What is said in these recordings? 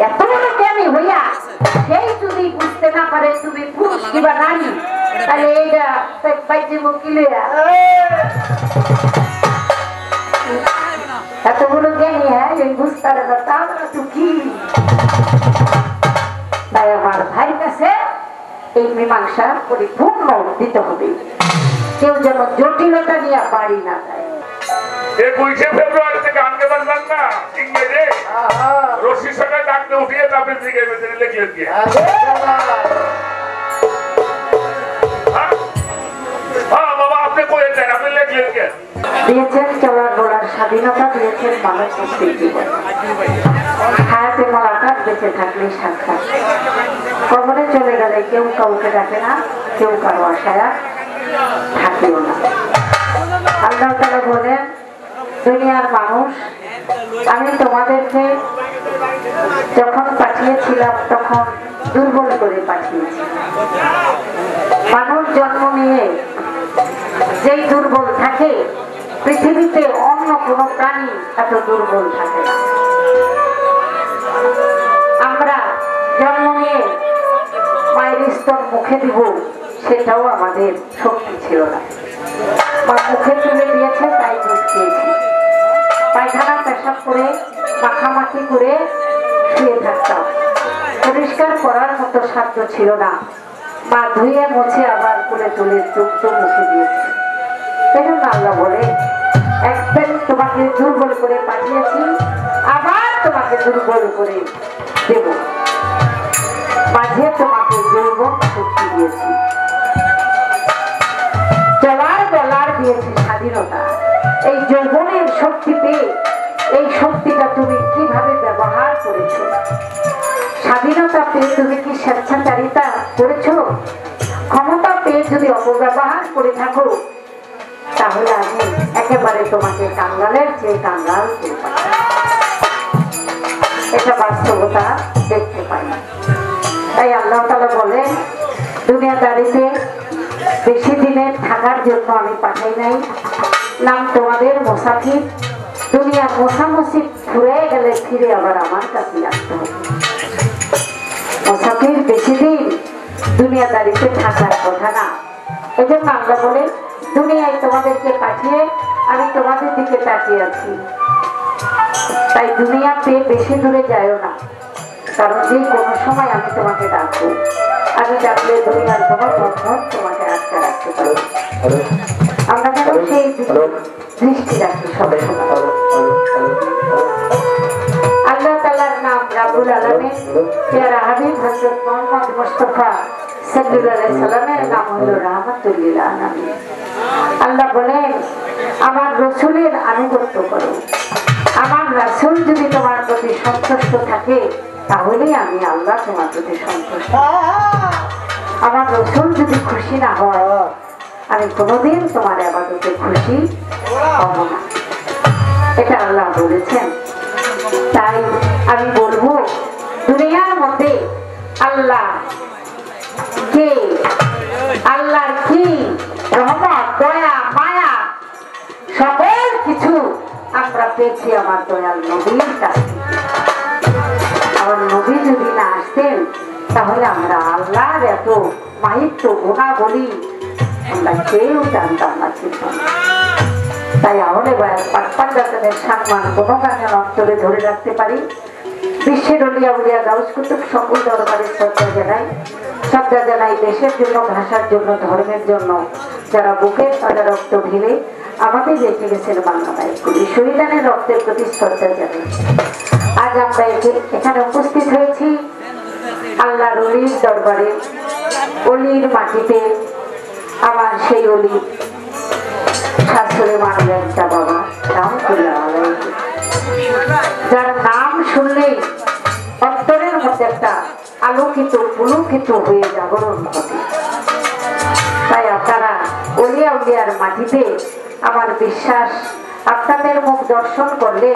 এত বড় জ্ঞানী হইয়া সেই যদি বুঝতে না পারে তুমি পুরুষ কিবা নারী, তাহলে এইটা বাইজে মুকিলে এত বড় জ্ঞানী, হ্যাঁ এই বুঝতে পারে না, তাহলে তো কি। তাই আমার ভাই কাছে এই মীমাংসা পরিপূর্ণ দিতে হবে, কেউ যেন জটিলতা নিয়ে বাড়ি না যায়। 21শে ফেব্রুয়ারি থেকে আনতে পারলাম না ইংরেজি রশির সঙ্গে ডাকতে উঠিয়ে তাপের দিকে লিখলেন কি বাবা আপনি কয়ে দেন, আপনি লিখলেন কে? দিয়েছেন চলার বলার স্বাধীনতা, দিয়েছেন মানুষ মুক্তির জীবন, হায়াতে মোলাকাত, বেঁচে থাকলে সাক্ষাৎ, কবরে চলে গেলে কেউ কাউকে ডাকে না, কেউ কারো আশায় থাকিও না। আল্লাহ তাআলা বলেন, দুনিয়ার মানুষ আমি তোমাদেরকে যখন পাঠিয়েছিলাম তখন দুর্বল করে পাঠিয়েছি। মানুষ জন্ম নিয়ে যেই দুর্বল থাকে পৃথিবীতে অন্য কোনো প্রাণী এত দুর্বল থাকে না। আমরা জন্ম নিয়ে মায়ের স্তন মুখে দিব, সেটাও আমাদের শক্তি ছিল না, মা মুখে তুলে দিয়েছে তাই দুধ খেয়েছি। পায়খানা পেশাব করে মাখামাখি করে শুয়ে থাকতাম, পরিষ্কার করার মতো সাধ্য ছিল না, মা ধুয়ে মুছে আবার করে তুলে যুক্ত মুখে দিয়েছে। এজন্য আল্লাহ বলে, একদিন তোমাকে দুর্বল করে পাঠিয়েছি, আবার তোমাকে দুর্বল করে দেব, মাঝে তোমাকে যৌবন শক্তি দিয়েছি, চলার বলার দিয়েছি স্বাধীনতা। এই যৌবনের শক্তি পেয়ে এই শক্তিটা তুমি কিভাবে ব্যবহার করেছো? স্বাধীনতা পেয়ে তুমি কি স্বেচ্ছাচারিতা করেছো? ক্ষমতা পেয়ে যদি অপব্যবহার করে থাকো, তাহলে আমি একেবারে তোমাকে কাঙ্গালের চেয়ে কাঙ্গাল করে পাঠাবো। এটা বাস্তবতা দেখতে পাই। তাই আল্লাহ তাআলা বলেন, দুনিয়াদারিতে বেশি দিনের থাকার জন্য আমি পাঠাই নাই, নাম তোমাদের মুসাফির। দুনিয়া মোছামুছি ঘুরে গেলে ফিরে আবার আমার কাছে আসতে হবে। মুসাফির বেশি দিন দুনিয়াদারিতে থাকার কথা না। এই জন্য আল্লাহ বলে, দুনিয়ায় তোমাদেরকে পাঠিয়ে আমি তোমাদের দিকে তাকিয়ে আছি, তাই দুনিয়াতে বেশি দূরে যায়ও না, কারণ যে কোনো সময় আমি তোমাকে ডাকবো। আমি ডাকলে দুনিয়ার কোনো বন্ধন তোমাকে আটকে রাখতে পারবো। আমরা যেন সেই দৃষ্টি রাখি সবাই। আল্লাহ তাআলার নাম রাব্বুল আলামিন, পেয়ারা হাবিব হযরত মুহাম্মদ মুস্তাফা সাল্লাল্লাহু আলাইহি সাল্লামের নাম হলো রাহমাতুল লিল আলামিন। আল্লাহ বলেন, আমার রাসূলের আনুগত্য করো, আমার রাসূল যদি তোমার প্রতি সন্তুষ্ট থাকে তাহলেই আমি আল্লাহ তোমার প্রতি সন্তুষ্ট। আমার রাসূল যদি খুশি না হয়, আমি কোনোদিন তোমার ইবাদতে খুশি হব না। এটা আল্লাহ বলেছেন। তাই আমি বলবো, দুনিয়ার মধ্যে আল্লাহ কে, আল্লাহর কি রহমত, দয়া, মায়া, সকল কিছু আমরা পেয়েছি আমার দয়াল নবীর কাছ থেকে। আমার নবী যদি না আসতেন তাহলে আমরা আল্লাহর এত মাহিত্য গুণাবলী আমরা কেউ জানতাম না, চিনতাম না। তাই আহলে পাকপান্ডাতের সম্মান কোনো গানের অন্তরে ধরে রাখতে পারি। বিশ্বের অলিয়া উলিয়া গাউস কুতুব সকল দরবারে শ্রদ্ধা জানাই, শ্রদ্ধা জানাই দেশের জন্য, ভাষার জন্য, ধর্মের জন্য যারা বুকের তাজা রক্ত ঢেলে আমাদের রেখে গেছেন বাংলায় শহীদানের রক্তের প্রতি শ্রদ্ধা জানাই। আজ আমরা এখানে উপস্থিত হয়েছি আল্লাহর অলির দরবারে, অলির মাটিতে। আমার সেই অলি শাশুড়ি মানলেন বাবা রাহমাতুল্লাহ আলাইহি, যার নাম শুনলেই অন্তরের মধ্যে একটা আলোকিত পুলকিত হয়ে জাগরণ ঘটে। তাই আপনারা অলিয়া উলিয়ার মাটিতে, আমার বিশ্বাস আপনাদের মুখ দর্শন করলে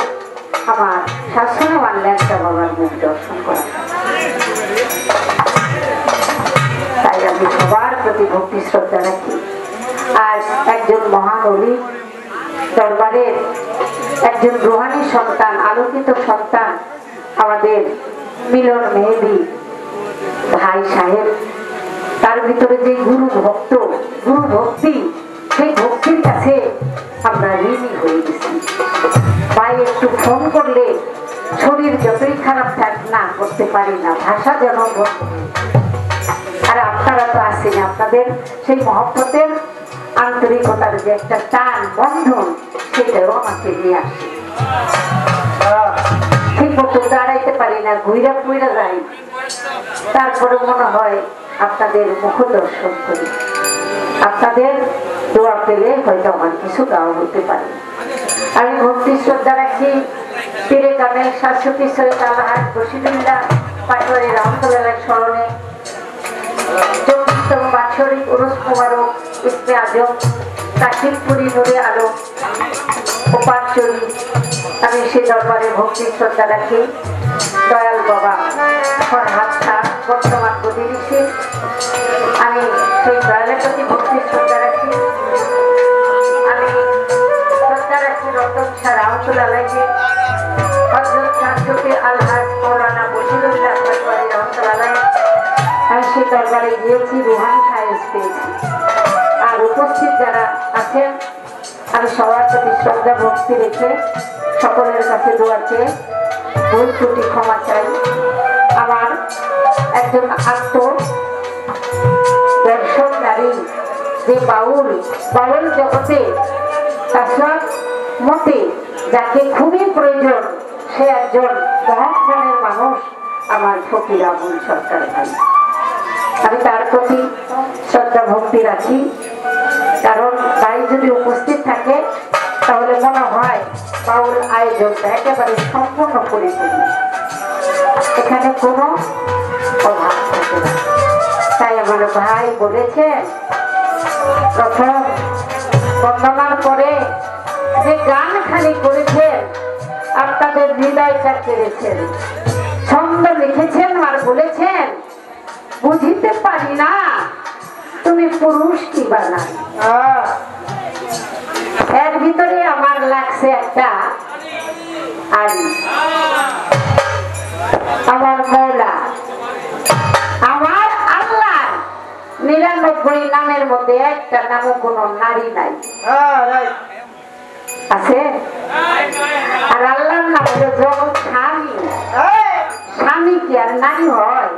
আমার শাশুড়ি মানলেন বাবার মুখ দর্শন করা। তাই আমি সবার প্রতি ভক্তি শ্রদ্ধা রাখি। আজ একজন মহান অলি দরবারের একজন রুহানি সন্তান, আলোকিত সন্তান, আমাদের মিলন মেহেদি ভাই সাহেব, তার ভিতরে যে গুরু ভক্ত, গুরু ভক্তি, সেই ভক্তির কাছে আমরা ঋণী হয়ে গেছি। ভাই একটু ফোন করলে শরীর যতই খারাপ থাক না করতে পারি না, ভাষা যেন। আর আপনারা তো আছেন, আপনাদের সেই মহব্বতের আন্তরিকতার যে একটা টান বন্ধন, সেটাও আমাকে নিয়ে আসে। ঠিক মতো দাঁড়াইতে পারি না, ঘুইরা ঘুইরা যাই, তারপরে মনে হয় আপনাদের মুখ দর্শন করি। আপনাদের দোয়া পেলে হয়তো আমার কিছু গাওয়া হতে পারে। আমি ভক্তি শ্রদ্ধা রাখি পীরে কামেল শাশ্বতী সৈয়দ আলহাজ বশিরুল্লাহ পাটোয়ারি রহমতুল্লাহ স্মরণে 24তম বাৎসরিক উরুস মোবারক ইসমে আজম কাশিমপুরি নুরে আলম উপাঞ্চলী। আমি সে দরবারে ভক্তি শ্রদ্ধা রাখি দয়াল বাবা ফরহাদ খান বর্তমান প্রতিনিধি। আমি সেই দয়ালের প্রতি ভক্তি শ্রদ্ধা রাখি। আমি শ্রদ্ধা রাখি রতন শাহ রহমতুল্লাহকে, হযরত শাশ্বতী আলহাজ মৌলানা বশিরুল্লাহ পাটোয়ারি রহমতুল্লাহ। আমি সেই দরবারে গিয়েছি, রুহানি সাহেব পেয়েছি। আর উপস্থিত যারা আছেন, আমি সবার প্রতি শ্রদ্ধা ভক্তি রেখে সকলের কাছে দোয়া চেয়ে ভুল ত্রুটি ক্ষমা চাই। আমার একজন দর্শক নারী, যে বাউল জগতে তার মতে যাকে খুবই প্রয়োজন, সে একজন মহান মানুষ, আমার ফকির আবুল সরকার ভাই। আমি তার প্রতি শ্রদ্ধা ভক্তি রাখি, কারণ ভাই যদি উপস্থিত থাকে তাহলে মনে হয় বাউল আয়োজনটা একেবারে সম্পূর্ণ পরিপূর্ণ, এখানে কোনো অভাব থাকে না। তাই আমার ভাই বলেছেন, প্রথম বন্দনার পরে যে গান খালি করেছেন আপনাদের হৃদয়টা কেড়েছেন, ছন্দ লিখেছেন আর বলেছেন, বুঝিতে পারি না তুমি পুরুষ কি বানা। এর ভিতরে আমার লাগছে একটা আইন, আমার মৌলা, আমার আল্লাহ 99 নামের মধ্যে একটা নামও কোনো নারী নাই, আছে? আর আল্লাহর নাম হলো জগৎ স্বামী। স্বামী কি আর নারী হয়?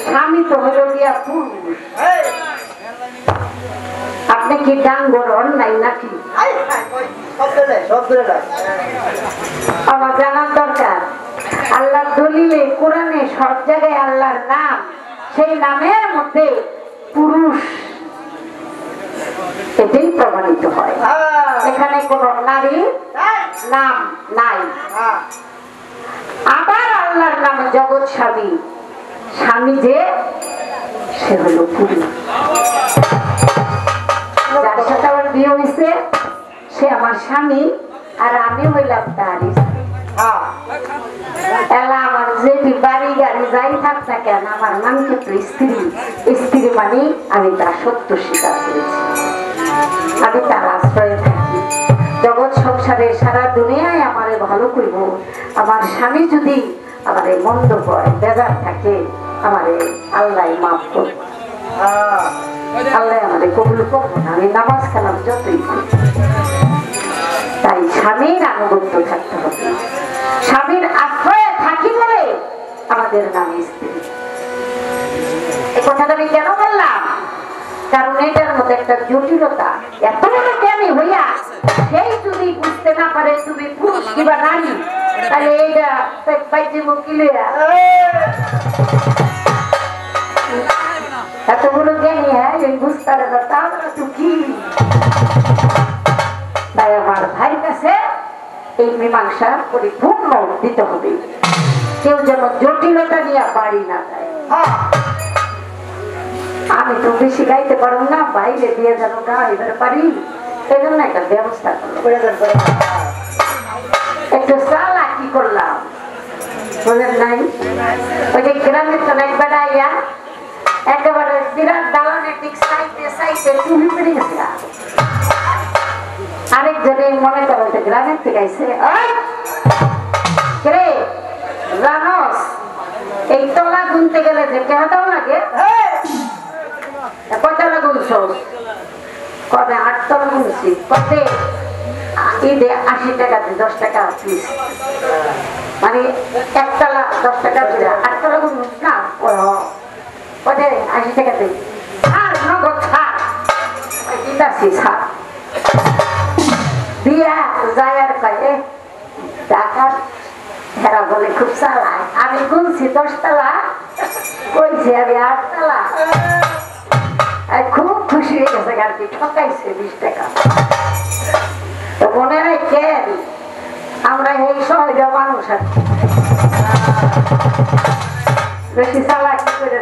স্বামী তো হলো গিয়া পুরুষ। আপনি কি ডাঙ্গর অন্যায় নাকি? আমার জানার দরকার। আল্লাহ দলিলে কোরআনে সব জায়গায় আল্লাহর নাম, সেই নামের মধ্যে পুরুষ এটাই প্রমাণিত হয়, এখানে কোন নারী নাম নাই। আবার আল্লাহর নাম জগৎ স্বামী, স্বামী যে সে হলো পুরুষ। যার সাথে আমার বিয়ে হয়েছে সে আমার স্বামী, আর আমি হইলাম তার স্ত্রী। এলা আমার যে বাড়ি গাড়ি যাই থাক না কেন, আমার নাম কিন্তু স্ত্রী। স্ত্রী মানে আমি তার সত্য স্বীকার করেছি, আমি তার আশ্রয়ে থাকি। জগৎ সংসারে সারা দুনিয়ায় আমারে ভালো করব, আমার স্বামী যদি আমারে মন্দ করে বেজার থাকে, আমারে আল্লাহ মাফ করব, আল্লাহ আমাদের কবুল করবো না। আমি নামাজ কালাম যতই করি, তাই স্বামীর আনুগত্য থাকতে হবে। স্বামীর আশ্রয়ে থাকি বলে আমাদের নাম স্ত্রী। এই কথাটা আমি কেন বললাম? কারণ এটার মধ্যে একটা জটিলতা। এত বড় জ্ঞানী হইয়া সেই যদি বুঝতে না পারে তুমি পুরুষ কিংবা নারী, তাহলে এইটা বাইজে মুকিলে এত বড় জ্ঞানী, হ্যাঁ এই বুঝতে পারে না, তাহলে তো কি? তাই আমার ভাই কাছে এই মীমাংসা পরিপূর্ণ দিতে হবে, কেউ যেন জটিলতা নিয়ে বাড়ি না যায়। আমি তো বেশি গাইতে পারব না, বাইরে দিয়ে যেন গাইতে পারি, এই জন্য একটা ব্যবস্থা করলাম, একটু চালাকি করলাম, বোঝেন নাই? ওই যে গ্রামের তো একবার আইয়া একেবারে বিরাট দালানের দিক সাইতে সাইতে টুপি পড়ে গেছে। আরেকজনে মনে করো গ্রামের থেকে আইসে, জানোস এই তলা গুনতে গেলে যে টাকাটাও লাগে কয় তলা গুনছ কবে 8 তলা গুনছি কবে ঈদে 80 টাকাতে 10 টাকা পিস মানে একতলা 10 টাকা করে 8 তলা গুনছ না কবে 80 টাকাতে আর নগদ ছাড় দিতাছি ছাড় দিয়া যায় আর কয়ে টাকার হেরা বলে খুব চালায় আমি গুনছি 10 তলা কইছি আমি 8 তলা খুব খুশি হয়ে গেছে আর কি ঠকাইছে 20 টাকা তো মনে রাখেন আমরা এই সহজে মানুষ আর বেশি চালাকি করে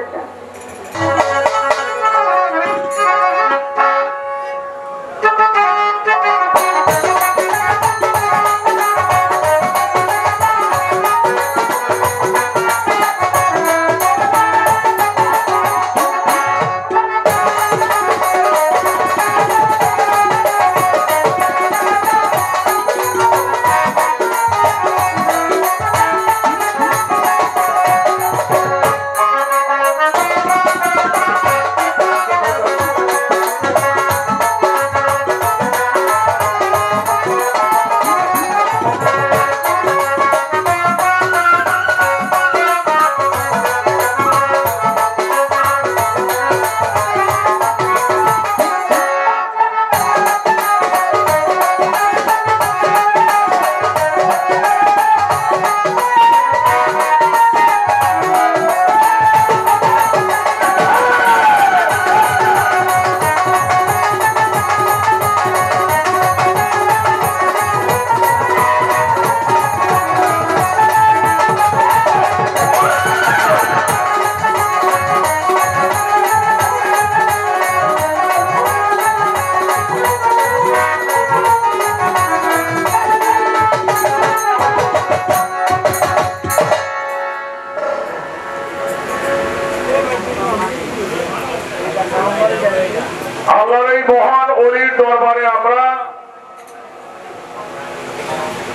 আল্লাহর এই মহান ওলির দরবারে আমরা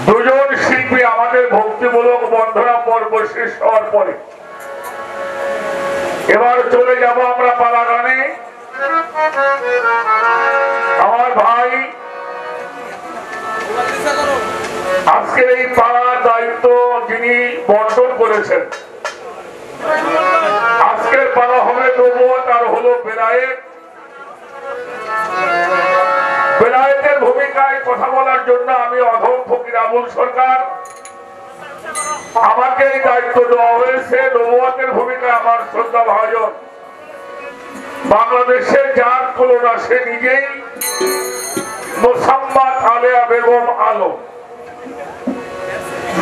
দুজন শিল্পী আমাদের ভক্তিমূলক বন্ধনা পর্ব শেষ হওয়ার পরে এবার চলে যাব আমরা পালা গানে। আমার ভাই আজকের এই পালার দায়িত্ব যিনি বন্টন করেছেন, আজকের পালা হবে নবুয়ত আর হলো বেলায়েত। বেলায়েতের ভূমিকায় কথা বলার জন্য আমি অধম ফকির আবুল সরকার, আমাকে এই দায়িত্ব দেওয়া হয়েছে। নবুয়তের ভূমিকায় আমার শ্রদ্ধা ভাজন বাংলাদেশের যার তুলনা সে নিজেই মোসাম্মদ আলেয়া বেগম আলম।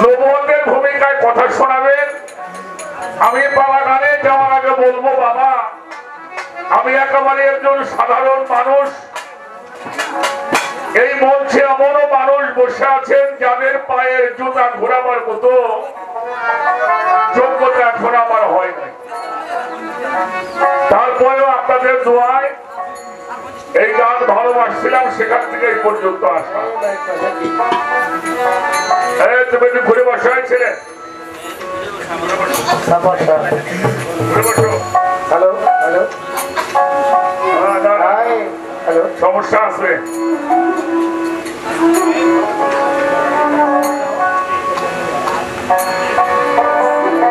নবুয়তের ভূমিকায় কথা শোনাবেন। আমি পালা গানে যাওয়ার আগে বলবো, বাবা আমি একেবারে একজন সাধারণ মানুষ। এই মঞ্চে এমনও মানুষ বসে আছেন যাদের পায়ের জুতা ঘোরাবার মতো যোগ্যতা এখন আমার হয় নাই। তারপরেও আপনাদের দোয়ায় এই গান ভালোবাসছিলাম, সেখান থেকে এই পর্যন্ত আসা। তুমি একটু ঘুরে বসে হয়েছিলেন, হ্যালো হ্যালো হ্যালো, সমস্যা আছে?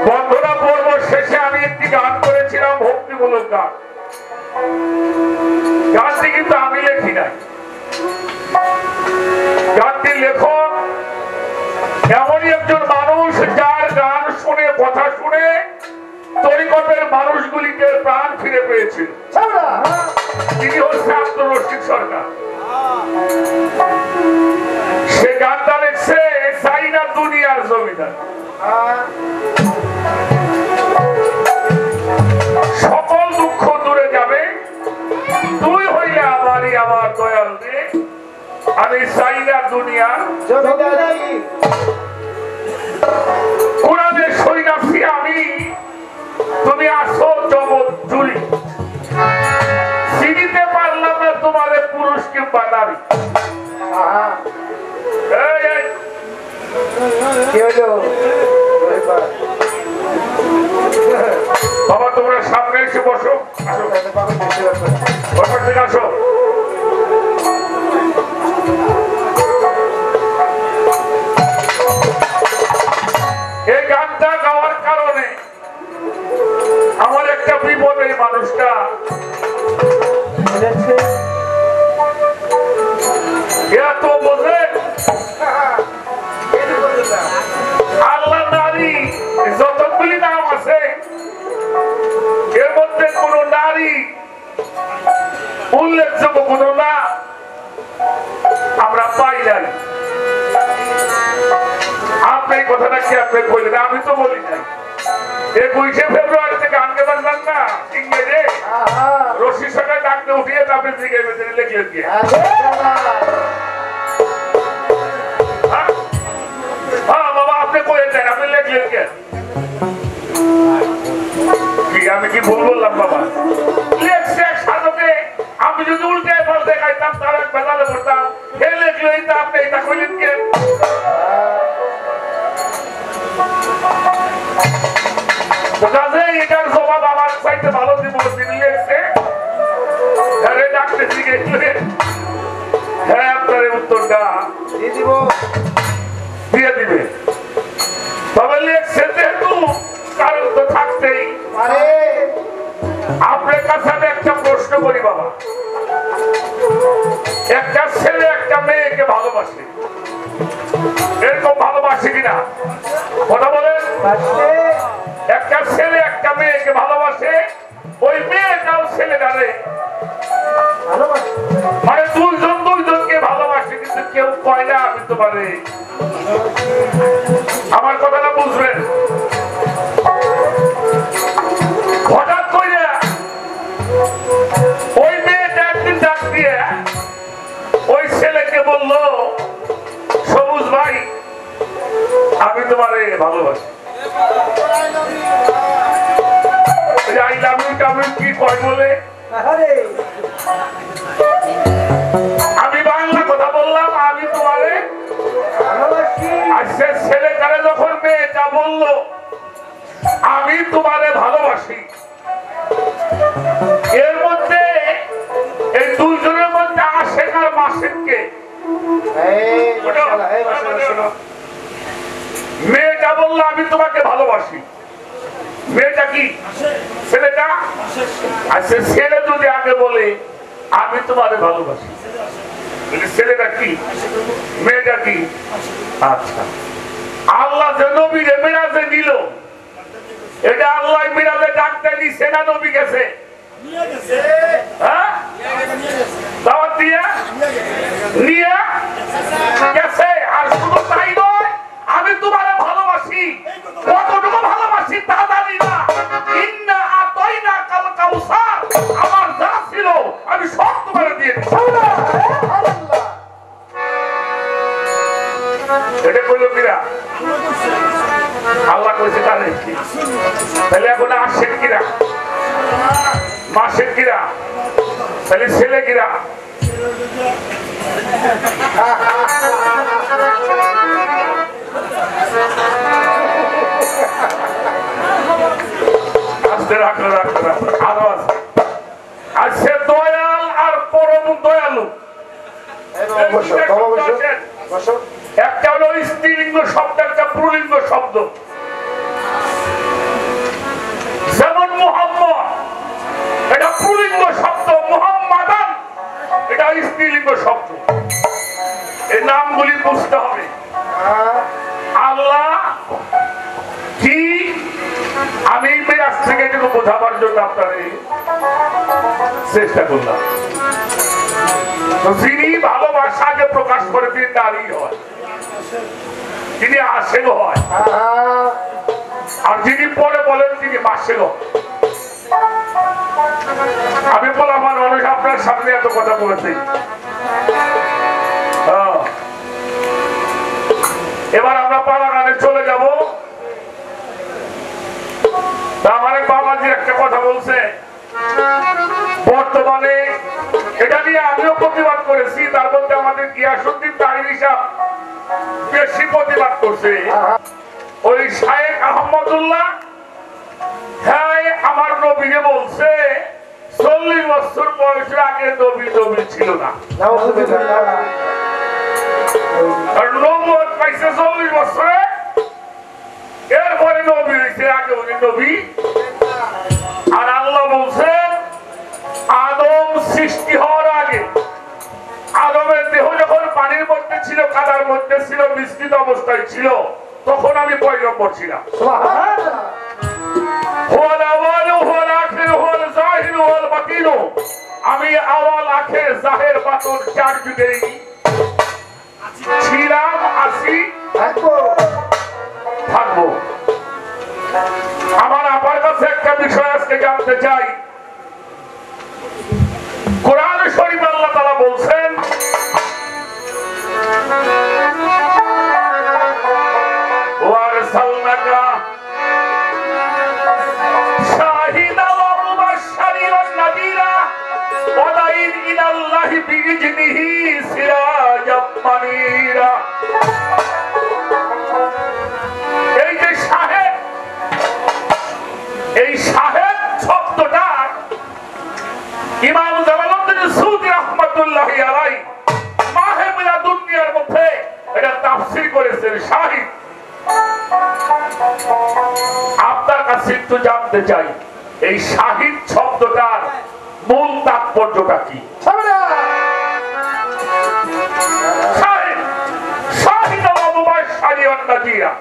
বন্ধনা পর্ব শেষে আমি একটি গান করেছিলাম, ভক্তিমূলক গান। গানটি কিন্তু আমি লেখি নাই, গানটির লেখক এমনই একজন মানুষ যার গান শুনে কথা শুনে তরিকতের মানুষগুলিকে প্রাণ ফিরে পেয়েছিল। তিনি হচ্ছে আব্দুর রশিদ সরকার। সে গানটা লিখছে চাই না দুনিয়ার জমিদার, সকল দুঃখ দূরে যাবে তুই হইলে আমারই আমার দয়াল দে, আমি চাই না দুনিয়ার জমিদারি। কোরআনে সইনাছি আমি, তুমি আসো জগৎ জুড়ি, চিনিতে পারলাম না তোমার পুরুষ কিংবা নারী। কি হলো থেকে আসো। এই গানটা গাওয়ার কারণে আমার একটা বিপদ, এই মানুষটা এরা তো বোঝে আল্লাহ নারী যতগুলি নাম আছে এর মধ্যে কোন নারী উল্লেখযোগ্য কোন নাম আমরা পাই নাই। আপনি এই কথাটা কি আপনি বললেন? আমি তো বলি নাই। 21শে ফেব্রুয়ারিতে গান গাবেন না ইংরেজি রশির সঙ্গে ডাকতে উঠিয়ে তারপরে দিকে লিখলেন কি? হ্যাঁ বাবা আপনি কয়ে দেন, আপনি লিখলেন কে? আমি কি ভুল বললাম বাবা? লেখছে সাধকে, আমি যদি উল্টে পাল্টে খাইতাম তার এক বেলালে পড়তাম, হে লেখলেই তো আপনি এটা কইলেন কে? এটার জবাব আমার চাইতে ভালো দিব। তিনি লেখছে ডাকতে শিখে হ্যাঁ আপনার উত্তরটা দিয়ে দিবে। তবে লেখছে যেহেতু কারণ তো থাকতেই। আপনার কাছে আমি একটা প্রশ্ন করি বাবা, একটা ছেলে একটা মেয়েকে ভালোবাসে, এরকম ভালোবাসে কিনা কথা বলেন? একটা ছেলে একটা মেয়েকে ভালোবাসে, ওই মেয়েটাও ছেলেটারে মানে দুইজন দুইজনকে ভালোবাসে, কিন্তু কেউ কয় না আমি তোমারে। আমার কথাটা বুঝবেন? হঠাৎ করে ওই মেয়েটা একদিন ডাক দিয়ে ওই ছেলেকে বলল, সবুজ ভাই আমি তোমারে ভালোবাসি। কি কয় বলে? আমি বাংলা কথা বললাম আমি তোমারে আর সে ছেলেটারে যখন মেয়েটা বলল আমি তোমারে ভালোবাসি, এর মধ্যে এই দুইজনের মধ্যে আশেক আর মাসেককে। মেয়েটা বললো আমি তোমাকে ভালোবাসি, মেয়েটা কি ছেলেটা? আচ্ছা ছেলে যদি আগে বলে আমি তোমারে ভালোবাসি, ছেলেটা কি মেয়েটা কি? আচ্ছা আল্লাহ যে নবীরে মিরাজে দিল, এটা আল্লাহ মিরাজে ডাকতে দিছে না নবী গেছে? হ্যাঁ দাওয়াত দিয়ে নিয়ে গেছে। আর শুধু তাই নয়, আমি তোমারে ভালোবাসি, কতটুকু ভালোবাসি তা জানি না। ইন্না আতাইনা কাল কাউসার, আমার যা ছিল আমি সব তোমারে দিয়ে দিছি। এটা কইল কিরা? আল্লাহ কইছে তাহলে তাহলে এখন আসেন কিরা? মাসের কিরা? তাহলে ছেলে কিরা? আস্তে রাখলো রাখলো রাখলো আরো আছে। আর সে দয়াল আর পরম দয়ালু। একটা হলো স্ত্রীলিঙ্গ শব্দ, একটা পুরুলিঙ্গ শব্দ। যেমন মুহাম্মদ এটা পুরুলিঙ্গ শব্দ, মুহাম্মাদান এটা স্ত্রীলিঙ্গ শব্দ। এই নামগুলি বুঝতে হবে। আল্লাহ কি আমি মেরাজ থেকে এটুকু বোঝাবার জন্য আপনার চেষ্টা করলাম। যিনি ভালোবাসাকে প্রকাশ করে তিনি নারী হয়, তিনি আশেক হয়, আর যিনি পরে বলেন তিনি মাসেক। আমি বললাম মানুষ আপনার সামনে এত কথা বলেছি। এবার আমরা পালা গানে চলে যাব। আমার বাবাজি একটা কথা বলছে, বর্তমানে এটা নিয়ে আমিও প্রতিবাদ করেছি, তার মধ্যে আমাদের গিয়াসউদ্দিন তাহিরি সাহেব বেশি প্রতিবাদ করছে। ওই শায়েখ আহমদুল্লাহ হ্যাঁ আমার নবীকে বলছে 40 বছর বছর বয়সের আগে নবী নবী ছিল না। আর নবুয়ত পাইছে 40 বছরে, এরপরে নবী হয়েছে, আগে উনি নবী। আর আল্লাহ বলছেন আদম সৃষ্টি হওয়ার আগে, আদমের দেহ যখন পানির মধ্যে ছিল, কাদার মধ্যে ছিল, মিশ্রিত অবস্থায় ছিল, তখন আমি পয়গম্বর ছিলাম। আমি আওয়াল আখের জাহের বাতুর 4 যুগেই ছিলাম, আছি, থাকবো। আমার আপার কাছে একটা বিষয় আজকে জানতে চাই। কোরআন শরীফ আল্লাহ তাআলা বলছেন ওয়ারসালনাকা শাহিদান ওয়া মুবাশশিরান ওয়া নাযীরা ওয়া দাঈন ইলাল্লাহি বিইজনিহি সিরাজাম মানীরা। এই যে শাহেদ, এই শাহেদ শব্দটা ইমাম জালালউদ্দিন সুয়ুতী রাহমাতুল্লাহি আলাইহি মাহে মিলাদুন্নিয়ার মধ্যে এটা তাফসীর করেছেন শাহিদ। আপনার কাছে একটু জানতে চাই, এই শাহিদ শব্দটার মূল তাৎপর্যটা কি? শাহিদ, শাহিদ ওয়া মুবাশশিরান ওয়া নাযীরা,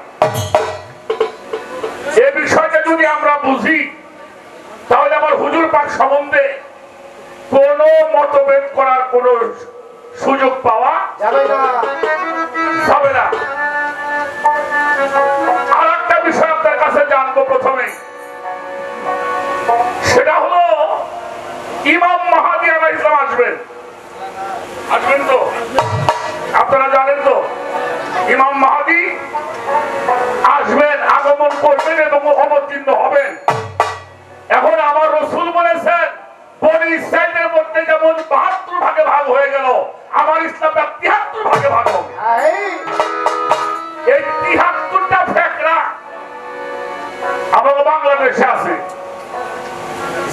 এই বিষয়টা যদি আমরা বুঝি, তাহলে আমার হুজুর পাক সম্বন্ধে কোন মতভেদ করার কোন সুযোগ পাওয়া যাবে না। আর একটা বিষয় আপনার কাছে জানবো প্রথমে, সেটা হলো ইমাম মাহদী আলাইহিস সালাম আসবেন তো? আপনারা জানেন তো ইমাম মাহদী আসবেন, আগমন করবেন এবং অবতীর্ণ হবেন। এখন আমার রাসূল বলেছেন বনি ইসরাইলের মধ্যে যেমন 72 ভাগে ভাগ হয়ে গেল, আমার ইসলামটা 73 ভাগে ভাগ হবে। এই 73টা ফেকরা আমাদের বাংলাদেশে আছে।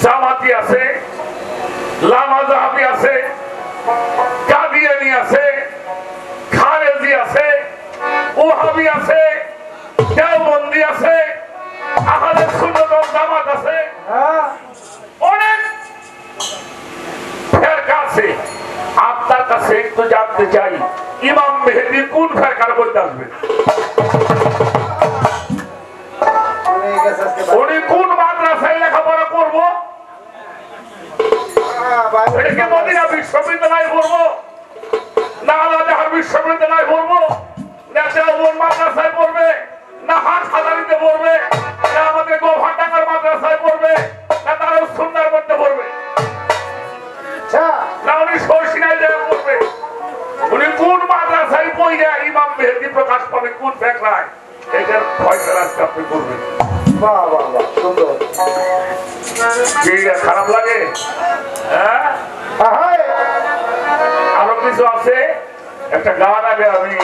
জামাতি আছে, লামাজাহাবি আছে, কাদিয়ানি আছে, খারেজি আছে, ওহাবি আছে, দেওবন্দি আছে, আহলে সুন্নাত ওয়াল জামাত আছে, অনেক ফেরকা আছে। আপনার কাছে একটু জানতে চাই, ইমাম মেহেদী কোন ফেরকার মধ্যে আসবে? উনি কোন মাদ্রাসায় লেখাপড়া করবো? এটাকে মদিনা বিশ্ববিদ্যালয় পড়বো, না আল-আজহার বিশ্ববিদ্যালয় পড়বো, না দেওবন্দ মাদ্রাসায় পড়বে, না হাটহাজারীতে পড়বে, না আমাদের গোভাটাঙ্গার মাদ্রাসায় পড়বে, না দারুস সুন্নাহর মধ্যে পড়বে, না উনি সরসিনায় জায়গা পড়বে? উনি কোন মাদ্রাসায় পড়ে ইমাম মেহেদী প্রকাশ পাবে, কোন ফেকরায়? এটার ফয়সালা আজকে আপনি করবেন। বাহ বাহ বাহ, সুন্দর। খারাপ লাগে? হ্যাঁ, আরো কিছু আছে। একটা গান আগে আমি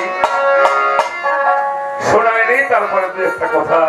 শোনাইনি, তারপরে দু একটা কথা।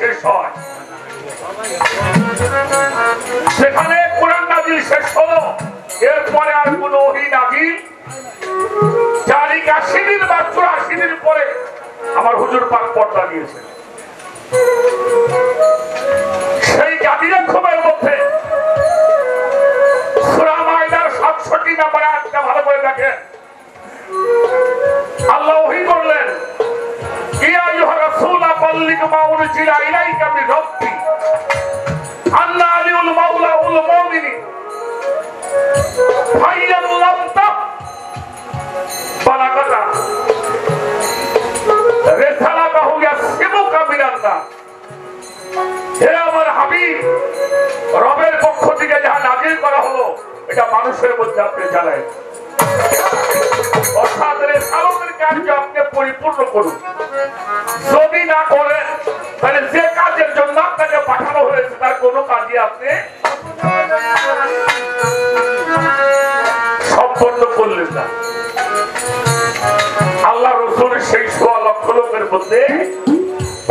শেষ হয়, সেখানে কোরআন নাজিল শেষ হলো, এরপরে আর কোন ওহী নাজিল জানি 80 দিন বা 84 দিন পরে আমার হুজুর পাক পর্দা দিয়েছে। সেই জাতির ক্ষোভের মধ্যে সূরা মাইদার 67 নম্বর আয়াতটা ভালো করে দেখেন। আল্লাহ ওহী করলেন, ইয়া আইয়ুহা রাসূল বাল্লিগ মা উনজিলা ইলাইকা মির রাব্বি আন্না আলিউল মাওলা উল মুমিনিন ফাইয়াল লাম তাক বালাগাতা রিসালাতাহু ইয়াসিবুকা মিনান নাস। হে আমার হাবিব, রবের পক্ষ থেকে যাহা নাযিল করা হলো এটা মানুষের মধ্যে আপনি জানাই, অর্থাৎ রিসালাতের কার্য আপনি পরিপূর্ণ করুন। যদি না করেন তাহলে যে কাজের জন্য আপনাকে পাঠানো হয়েছে তার কোনো কাজই আপনি সম্পন্ন করলেন না। আল্লাহ রসুলের সেই 1.25 লক্ষ লোকের মধ্যে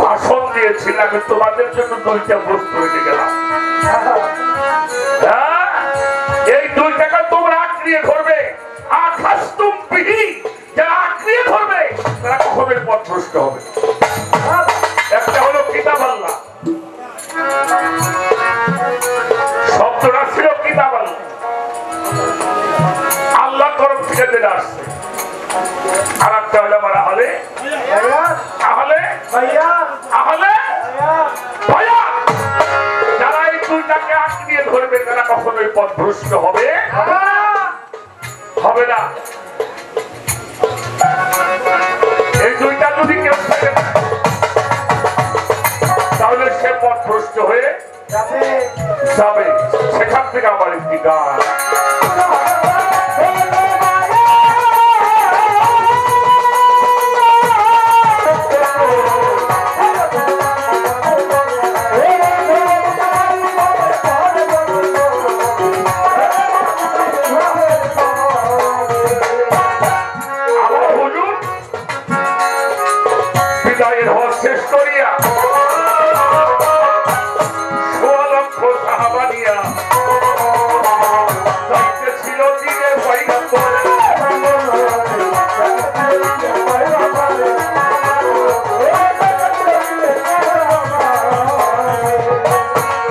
ভাষণ দিয়েছিল, আমি তোমাদের জন্য 2টা বস্তু রেখে গেলাম। এই 2টাকে তোমরা আঁকড়িয়ে ধরবে, আখাস্তুম বিহি, যারা আঁকড়িয়ে ধরবে তারা কখনোই পথভ্রষ্ট হবে। একটা হলো কিতাব আল্লাহ, শব্দটা ছিল কিতাব আল্লাহ, আল্লাহ তরফ থেকে যেটা আসছে। আর একটা হলো আমার আহলে যারা এই 2টাকে আঁকড়িয়ে ধরবে তারা কখনোই পথভ্রষ্ট হবে না। এই 2টা যদি কেউ থাকে তাহলে সে পথভ্রষ্ট হয়ে যাবে। সেখান থেকে আবার একটি গান, শেষ করিয়া 1.25 লক্ষ সাহাবা নিয়া ছিল দিনের পয়গম্বর।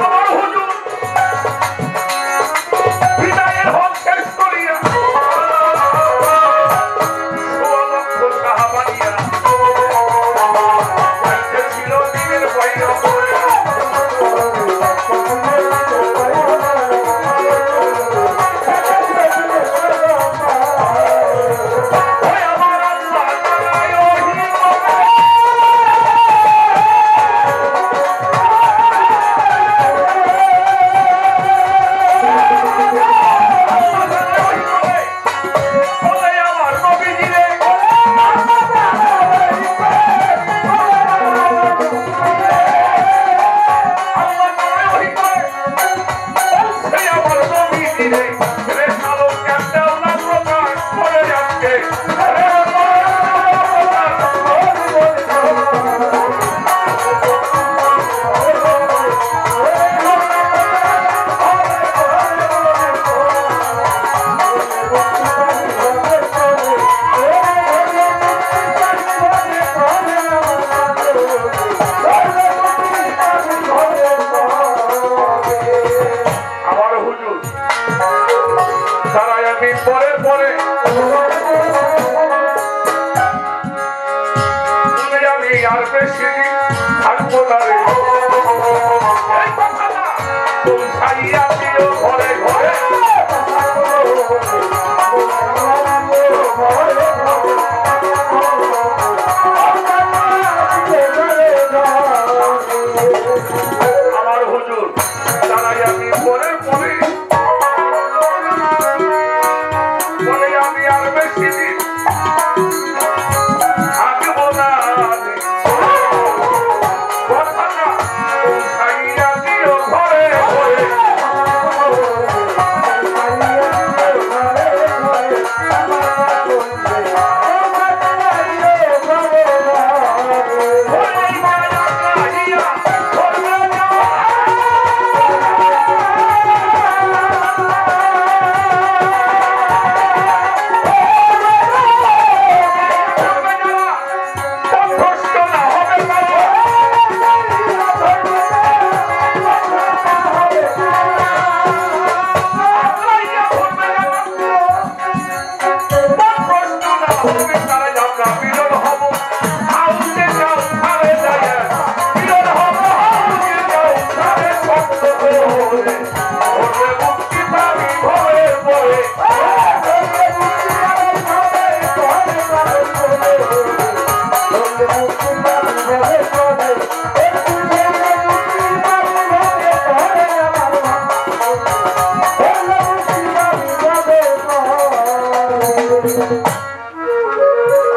আমার হুজুর বিদায়ের হক শেষ করিয়া 1.25 লক্ষ সাহাবা নিয়া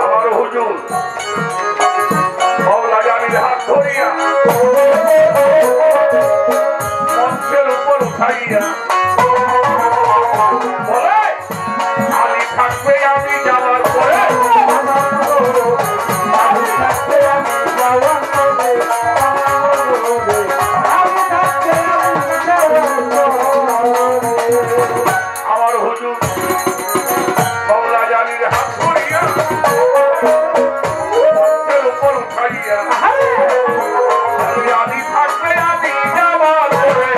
আমার হুজুর মওলা জানির হাত ধরিয়া মঞ্চের উপর উঠাইয়া বলে আলী থাকবে আমি যাওয়ার পরে আমার হুজুর মওলা জানির হাত ধরিয়া মঞ্চের উপর উঠাইয়া আলী থাকবে আমি যাওয়ার পরে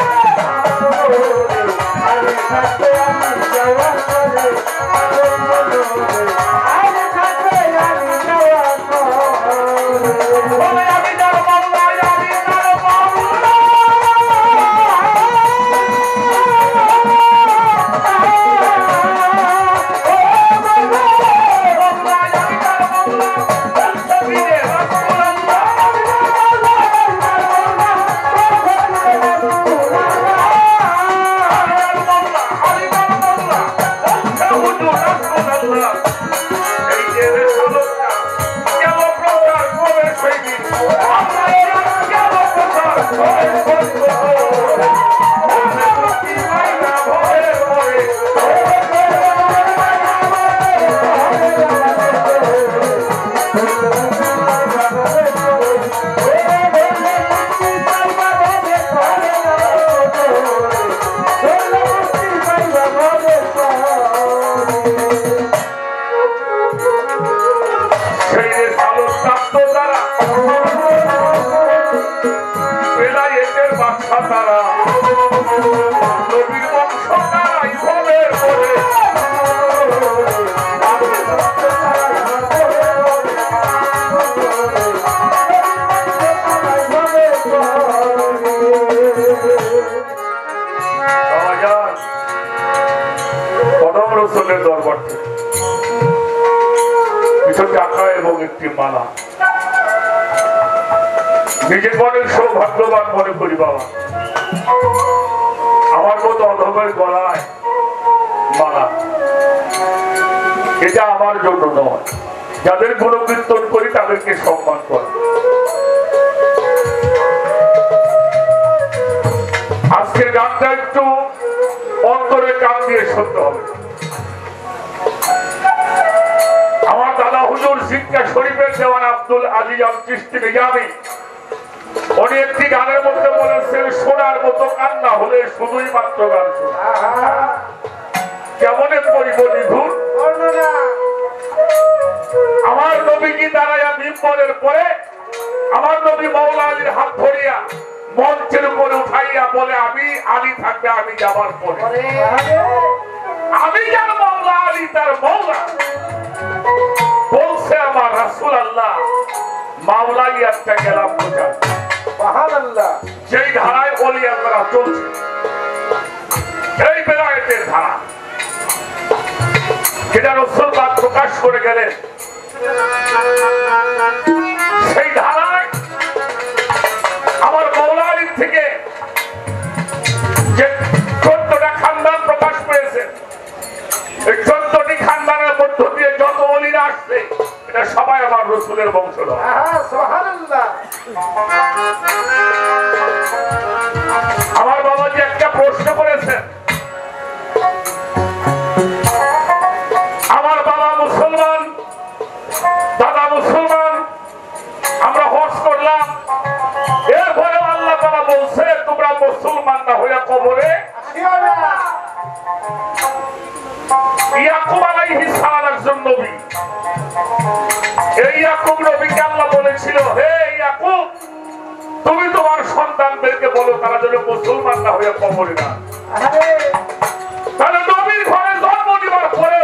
দরবার থেকে কিছু টাকা এবং একটি মালা নিজের মনের সৌভাগ্যবান মনে করি বাবা। আমার মতো অধমের গলায় মালা, এটা আমার জন্য নয়, যাদের গুণকীর্তন করি তাদেরকে সম্মান করা। আজকের গানটা একটু অন্তরে কান দিয়ে শুনতে হবে। আমার দাদা হুজুর সিক্কা শরীফের দেওয়ান আব্দুল আজিজ আল চিশতি নিজামী উনি একটি গানের মধ্যে বলেছেন, সোনার মতো কান্না হলে শুধুই মাত্র গান শোনা। কেমন করিব নিধুর আমার নবীজি দাঁড়াইয়া মিম্বরের পরে আমার নবী মওলা আলীর হাত ধরিয়া মঞ্চের উপরে উঠাইয়া বলে আমি আলী থাকবে আমি যাবার পরে। আমি যার মওলা আলী তার মওলা বলছে আমার রাসূলুল্লাহ মাওলাই একটা গেলাম বোঝা। সুবহানাল্লাহ। যেই ধারায় ওলি আল্লাহরা চলছে, এই বেলায়েতের ধারা, যেটা রাসূল পাক প্রকাশ করে গেলেন, সেই ধারায় আমার মওলা আলীর থেকে যে 14টা খানদান প্রকাশ পেয়েছে, এই 14টি খানদানের মধ্য দিয়ে যত ওলিরা আসছে এটা সবাই আমার রাসূলের বংশধর। সুবহানাল্লাহ। আমার বাবাজি একটা প্রশ্ন করেছেন, আমার বাবা মুসলমান, দাদা মুসলমান, আমরা হজ করলাম, এরপরে আল্লাহ তাআলা বলছে তোমরা মুসলমান না হইয়া কবরে ইয়াকুব আলাইহিস সালাম একজন নবী। এই ইয়াকুব নবীকে আল্লাহ বলেছিল, হে ইয়াকুব তুমি তোমার সন্তানদেরকে বলো তারা যেন মুসলমান না হইয়া কবরে না। তাহলে নবীর ঘরে জন্ম নেওয়ার পরে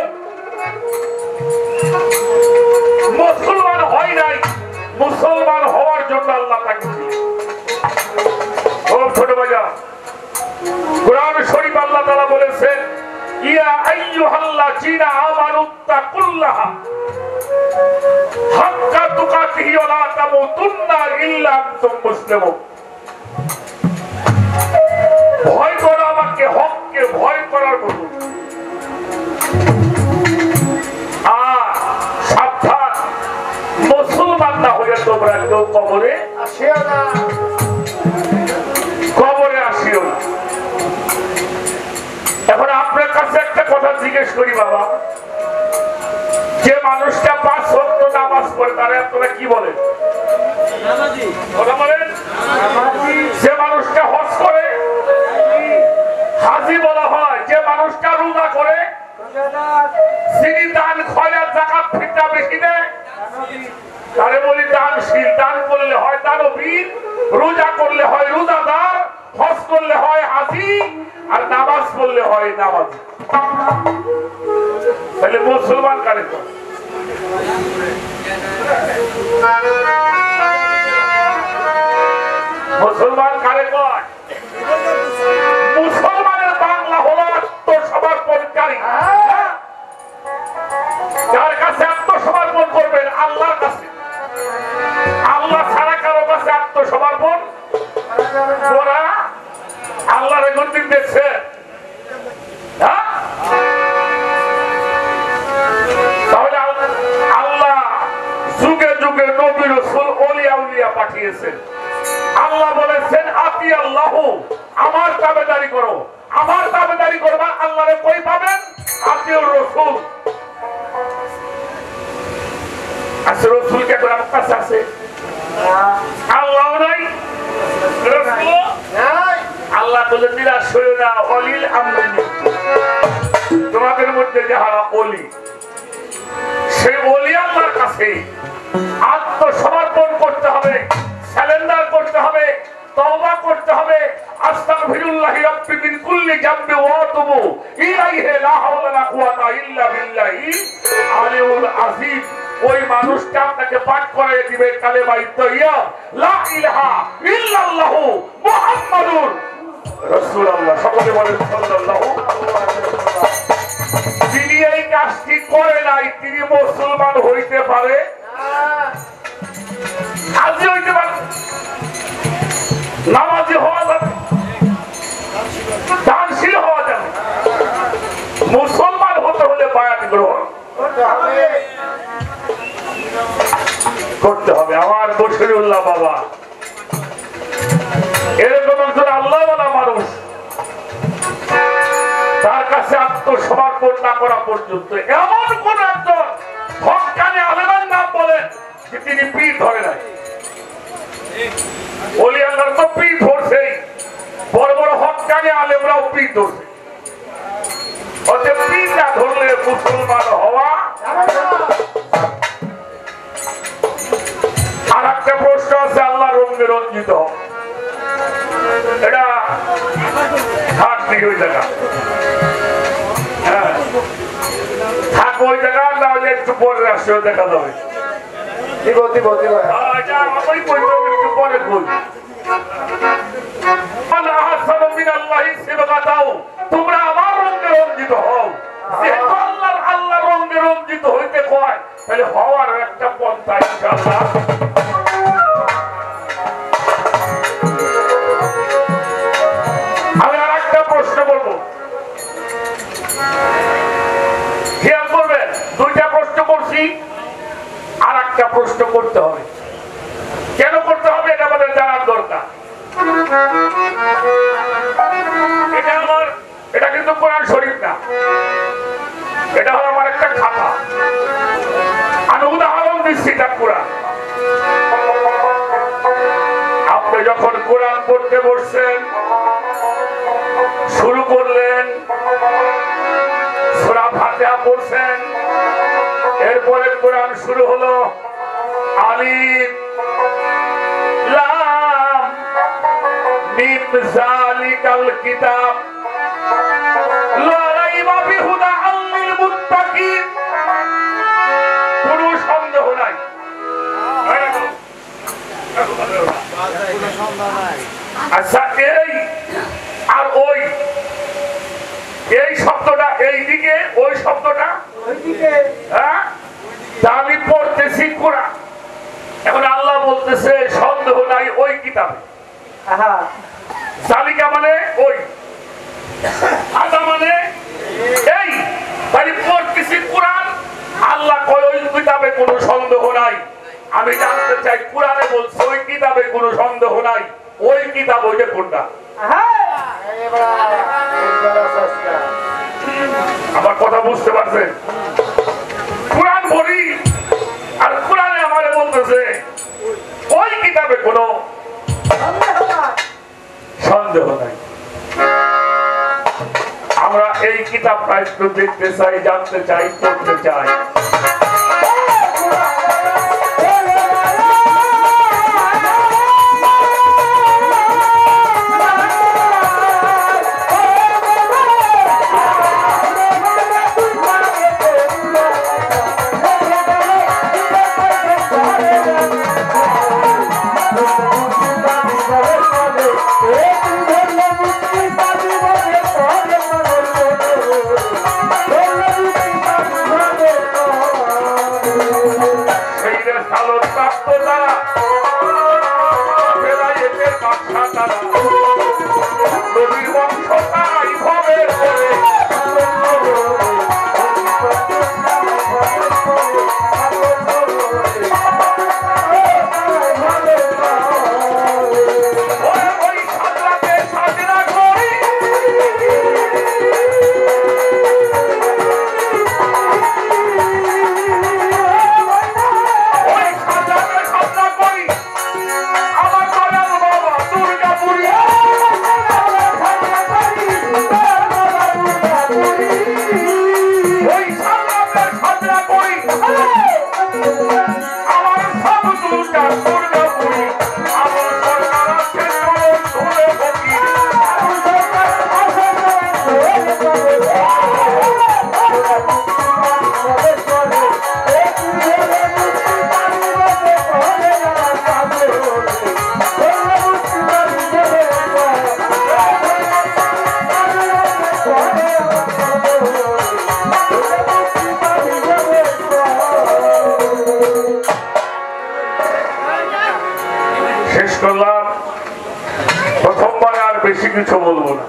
মুসলমান হয় নাই, মুসলমান হওয়ার জন্য আল্লাহ তাকে ছোট বাজা কোরআন শরীফ আল্লাহ তাআলা বলেছেন, ইয়া আইয়ুহাল্লাযীনা আমানুত্তাকুল্লাহা হাক্কা তুকাতিহি ওয়া লা তামুতুন্না ইল্লা আনতুম মুসলিমুন। ভয় করো আমাকে, হককে ভয় করার মতো। কবরে আসিও না। কবরে আসিও না। এখন আপনার কাছে একটা কথা জিজ্ঞেস করি বাবা, যে মানুষটা 5 ওয়াক্ত নামাজ পড়ে তারা আপনারা কি বলেন? কথা বলেন। যে মানুষটা হজ করে হাজি বলা হয়। যে মানুষটা রোজা করে, যিনি দান খয়রাত যাকাত ফিতরা বেশি দেয় তারে বলি দানশীল। দান করলে হয় দানবীর, রোজা করলে হয় রোজাদার, হজ করলে হয় হাজি, আর নামাজ পড়লে হয় নামাজি। তাহলে মুসলমান কারে কয়? মুসলমান কারে কয়? মুসলমানের বাংলা হলো আত্মসমর্পণকারী। যার কাছে আত্মসমর্পণ করবেন আল্লাহর কাছে, আল্লাহ ছাড়া কারো কাছে আত্মসমর্পণ করা আল্লাহর গতিতে দেখছে। তাহলে আল্লাহ যুগে যুগে নবী রাসূল ওলিয়া উলিয়া পাঠিয়েছেন। আল্লাহ বলেছেন আতি আল্লাহ, আমার তাবেদারি করো। আমার তাবেদারি করবা আল্লাহরে কই পাবেন? আতিউর রাসূল। আছে রাসূল কে তোর কাছে আছে? আল্লাহ নাই, রাসূল নাই। আল্লাহ বলে নিরাশ হইও না, অলিল আমরি। তোমাদের মধ্যে যারা অলি, সেই অলি আল্লাহর কাছে আত্মসমর্পণ করতে হবে, সারেন্ডার করতে হবে, তওবা করতে হবে। আস্তাগফিরুল্লাহি রাব্বি মিন কুল্লি যামবি ওয়া আতুবু ইলাইহি লা হাওলা ওয়া লা কুওয়াতা ইল্লা বিল্লাহি আলিউল আযীম। ওই মানুষটা আপনাকে পাঠ করে দিবে কালেমা তাইয়্যিবা লা ইলাহা ইল্লাল্লাহু মুহাম্মাদুর রাসূলুল্লাহ। সকলে বলেন সাল্লাল্লাহু আলাইহি ওয়াসাল্লাম। যিনি এই কাজটি করে নাই তিনি মুসলমান হইতে পারে হাজি হইতে পারে, নামাজি হওয়া যাবে, দানশীল হওয়া যাবে। মুসলমান হতে হলে বায়াত গ্রহণ করতে হবে। আমার বশিরুল্লাহ বাবা এরকম একজন আল্লাহওয়ালা মানুষ, তার কাছে আত্মসমর্পণ না করা পর্যন্ত এমন কোন একজন হক্কানি আলেমের নাম বলেন যে তিনি পীর ধরে নাই। ওলি আল্লাহর তো পীর ধরছেই, বড় বড় হক্কানি আলেমরাও পীর ধরছে। অতএব পীর না ধরলে মুসলমান হওয়া। আর একটা প্রশ্ন আছে, আল্লাহ রঙে রঞ্জিত হবে, এটা থাক দিকে ওই জায়গা, হ্যাঁ থাক ওই জায়গা, না হলে একটু পরে রাষ্ট্রীয় দেখা যাবে। দিব দিব দিব। একটু পরে বল। তোমরা আমার রঙে রঞ্জিত হও। যেহেতু আল্লাহ রঙে রঞ্জিত হইতে কয়, তাহলে হওয়ার একটা পন্থা ইনশাআল্লাহ। আমি আর একটা প্রশ্ন বলবো, খেয়াল করবেন। 2টা প্রশ্ন করছি, আর একটা প্রশ্ন করতে হবে। কেন করতে হবে এটা আমাদের জানার দরকার। এটা কিন্তু কোরআন শরীফ না, এটা হলো আমার একটা খাতা। আমি উদাহরণ দিচ্ছি, এটা কোরআন। আপনি যখন কোরআন পড়তে বসছেন, শুরু করলেন, সূরা ফাতিহা পড়ছেন, এরপরে কোরআন শুরু হলো আলিফ লাম মিম যালিকাল কিতাব লা রাইবা ফিহি হুদাল লিল মুত্তাকিন। কোনো সন্দেহ নাই, আচ্ছা এই আর ওই, এই শব্দটা এইদিকে, ওই শব্দটা ওইদিকে, হ্যাঁ আমি পড়তেছি কোরআন। এখন আল্লাহ বলতেছে সন্দেহ নাই ওই কিতাবে। জালিকা মানে ওই, আদা মানে এই, তাই পড়তেছি কোরআন। আল্লাহ কয় ওই কিতাবে কোনো সন্দেহ নাই। আমি জানতে চাই কোরআনে বলছে ওই কিতাবে কোনো সন্দেহ নাই। ওই কিতাব ওই যে কোনটা আমার কথা বুঝতে পারছেন? কোরআন বলি আর কোরআনে আমারে বলতেছে ওই কিতাবে কোনো সন্দেহ নাই। আমরা এই কিতাবটা একটু দেখতে চাই, জানতে চাই, পড়তে চাই। প্রথমবার আর বেশি কিছু বলবো না।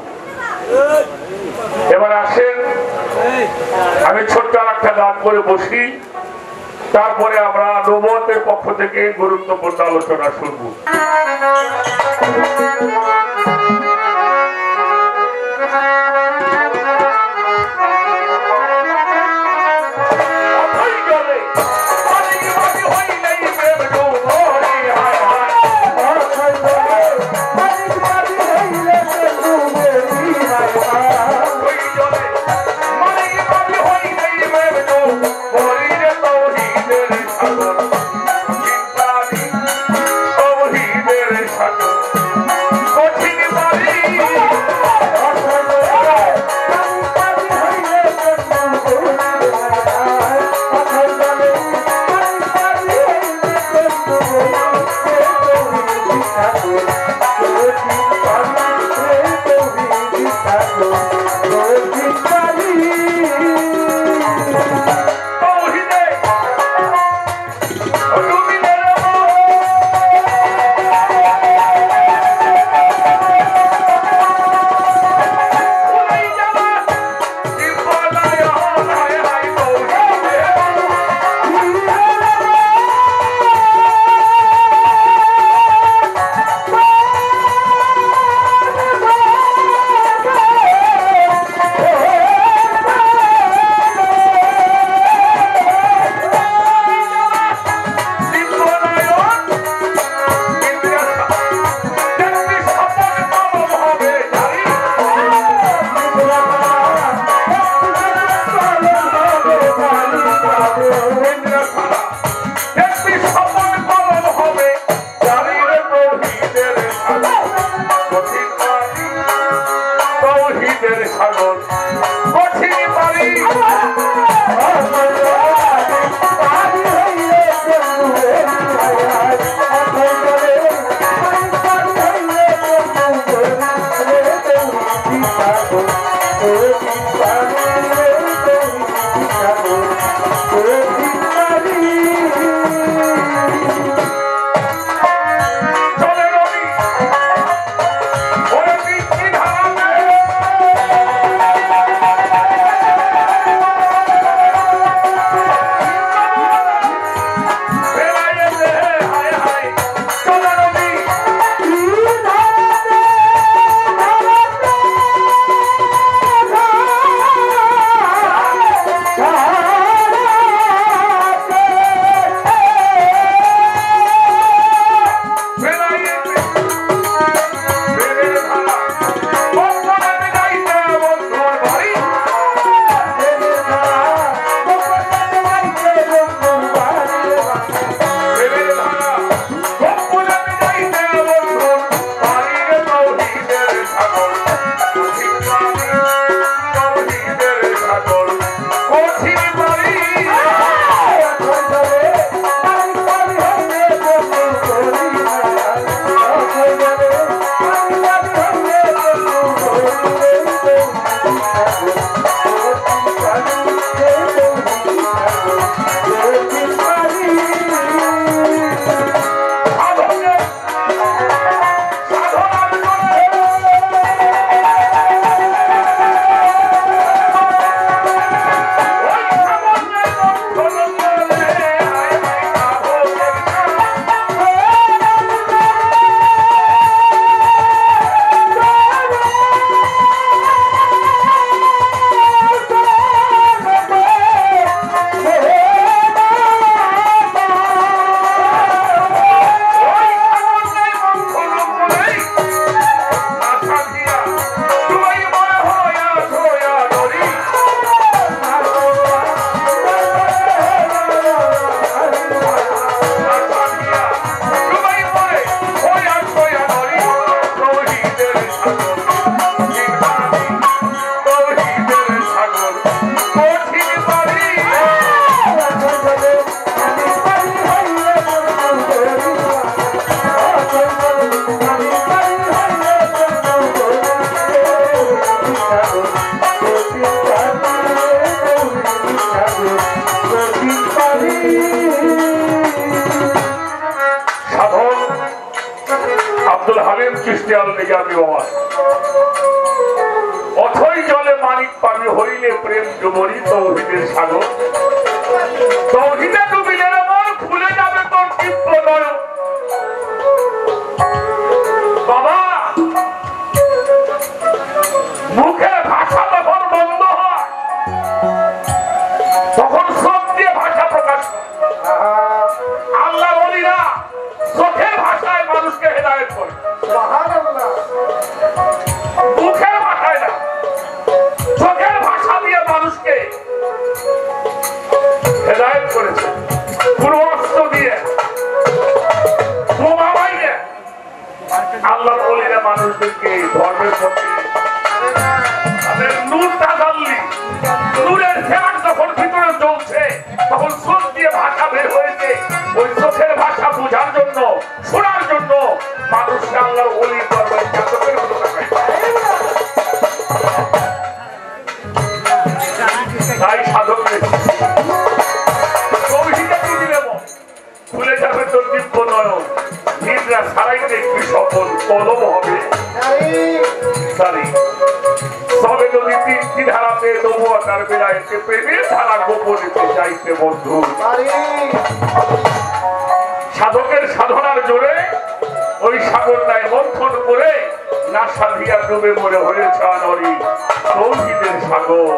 এবার আসেন আমি ছোট্ট একটা গান করে বসি, তারপরে আমরা নবতের পক্ষ থেকে গুরুত্বপূর্ণ আলোচনা শুনবো। কঠিন খ্রিস্টান যাবে বাবা। অথই জলে মানিক পাবি হইলে প্রেম ডুবরি তৌহিদের সাগর। তৌহিদে ডুবিলে মন খুলে যাবে তোর চিত্ত নয়ন। বাবা মুখের ভাষা যখন বন্ধ হয় তখন সব দিয়ে ভাষা প্রকাশ করে। আল্লাহ ওলিরা চোখের ভাষায় মানুষকে হেদায়েত করে, মুখের ভাষায় না, চোখের ভাষা দিয়ে মানুষকে হেদায়েত করেছে। পুরো অস্ত্র দিয়ে বোমা বাইরে আল্লাহ ওলিরা মানুষদেরকে ধর্মের প্রতি তাদের নূর তাজাল্লি, নূরের ফ্যান যখন ভিতরে চলছে তখন চোখ দিয়ে ভাষা বের হয়েছে। ওই চোখের ভাষা বোঝার জন্য, শোনার জন্য মানুষকে আল্লাহর ওলির দরবারে জাতকের মতো তাকায়। তাই সাধকদের তৌহিদে ডুবিলে মন খুলে যাবে তোর দিব্য নয়ন। নিদ্রা ছাড়াইতে কি সফল কলম হবে সারি। তবে যদি তিনটি ধারাতে তবুও তার বেলাইতে প্রেমের ধারা গোপনীতে চাইতে বন্ধু। সাধকের সাধনার জোরে ওই সাগরটায় মন্থন করে না সাধিয়া ডুবে মরে হয়েছে নরী তৌহিদের সাগর।